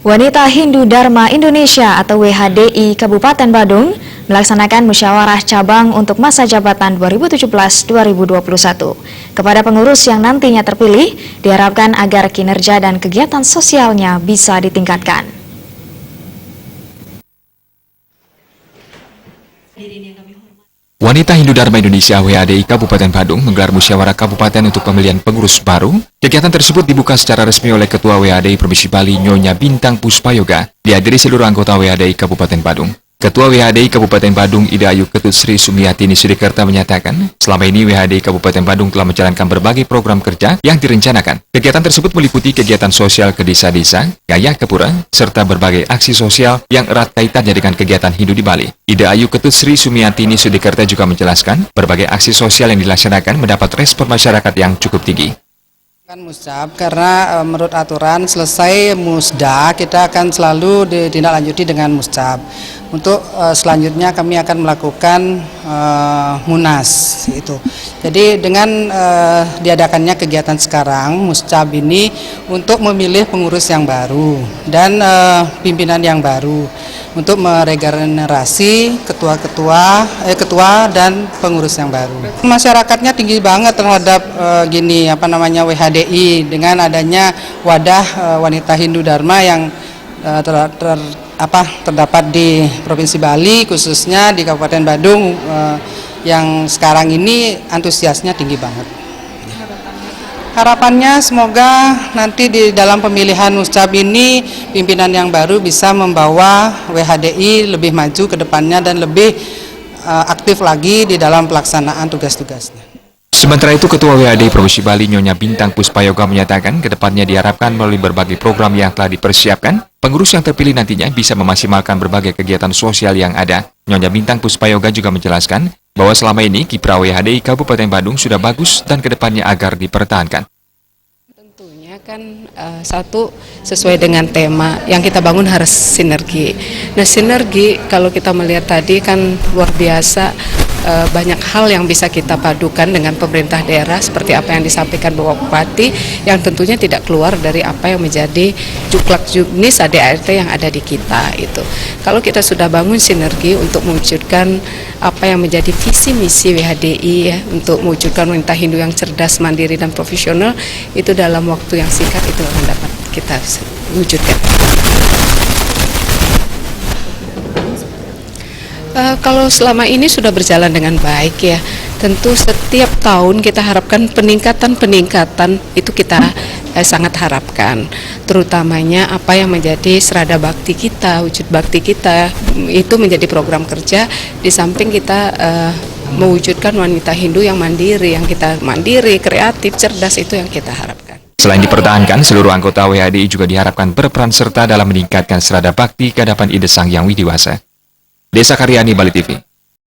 Wanita Hindu Dharma Indonesia atau WHDI Kabupaten Badung melaksanakan musyawarah cabang untuk masa jabatan 2017-2021. Kepada pengurus yang nantinya terpilih, diharapkan agar kinerja dan kegiatan sosialnya bisa ditingkatkan. Wanita Hindu Dharma Indonesia WHDI Kabupaten Badung menggelar musyawarah kabupaten untuk pemilihan pengurus baru. Kegiatan tersebut dibuka secara resmi oleh Ketua WHDI Provinsi Bali Nyonya Bintang Puspayoga, dihadiri seluruh anggota WHDI Kabupaten Badung. Ketua WHDI Kabupaten Badung Ida Ayu Ketut Sri Sumiatini Sudikerta menyatakan, selama ini WHDI Kabupaten Badung telah menjalankan berbagai program kerja yang direncanakan. Kegiatan tersebut meliputi kegiatan sosial ke desa-desa, gaya ke pura, serta berbagai aksi sosial yang erat kaitannya dengan kegiatan Hindu di Bali. Ida Ayu Ketut Sri Sumiatini Sudikerta juga menjelaskan, berbagai aksi sosial yang dilaksanakan mendapat respon masyarakat yang cukup tinggi. Kan muscab karena menurut aturan selesai musda kita akan selalu ditindaklanjuti dengan muscab. Untuk selanjutnya kami akan melakukan munas itu. Jadi dengan diadakannya kegiatan sekarang muscab ini untuk memilih pengurus yang baru dan pimpinan yang baru untuk meregenerasi ketua dan pengurus yang baru. Masyarakatnya tinggi banget terhadap WHDI dengan adanya wadah wanita Hindu Dharma yang terdapat di Provinsi Bali, khususnya di Kabupaten Badung, yang sekarang ini antusiasnya tinggi banget. Harapannya semoga nanti di dalam pemilihan muscab ini pimpinan yang baru bisa membawa WHDI lebih maju ke depannya dan lebih aktif lagi di dalam pelaksanaan tugas-tugasnya. Sementara itu, Ketua WHDI Provinsi Bali Nyonya Bintang Puspayoga menyatakan kedepannya diharapkan melalui berbagai program yang telah dipersiapkan, pengurus yang terpilih nantinya bisa memaksimalkan berbagai kegiatan sosial yang ada. Nyonya Bintang Puspayoga juga menjelaskan bahwa selama ini kiprah WHDI Kabupaten Badung sudah bagus dan kedepannya agar dipertahankan. Tentunya kan satu sesuai dengan tema yang kita bangun harus sinergi. Nah, sinergi kalau kita melihat tadi kan luar biasa. Banyak hal yang bisa kita padukan dengan pemerintah daerah seperti apa yang disampaikan Bapak Bupati yang tentunya tidak keluar dari apa yang menjadi juklak juknis ADART yang ada di kita itu. Kalau kita sudah bangun sinergi untuk mewujudkan apa yang menjadi visi misi WHDI ya, untuk mewujudkan wanita Hindu yang cerdas, mandiri dan profesional, itu dalam waktu yang singkat itu akan dapat kita wujudkan. Kalau selama ini sudah berjalan dengan baik ya, tentu setiap tahun kita harapkan peningkatan itu kita sangat harapkan. Terutamanya apa yang menjadi serada bakti kita, wujud bakti kita, itu menjadi program kerja di samping kita mewujudkan wanita Hindu yang mandiri, kreatif, cerdas, itu yang kita harapkan. Selain dipertahankan, seluruh anggota WHDI juga diharapkan berperan serta dalam meningkatkan serada bakti ke hadapan Ide Sang Yang Widiwasa. Desa Karyani, Bali TV.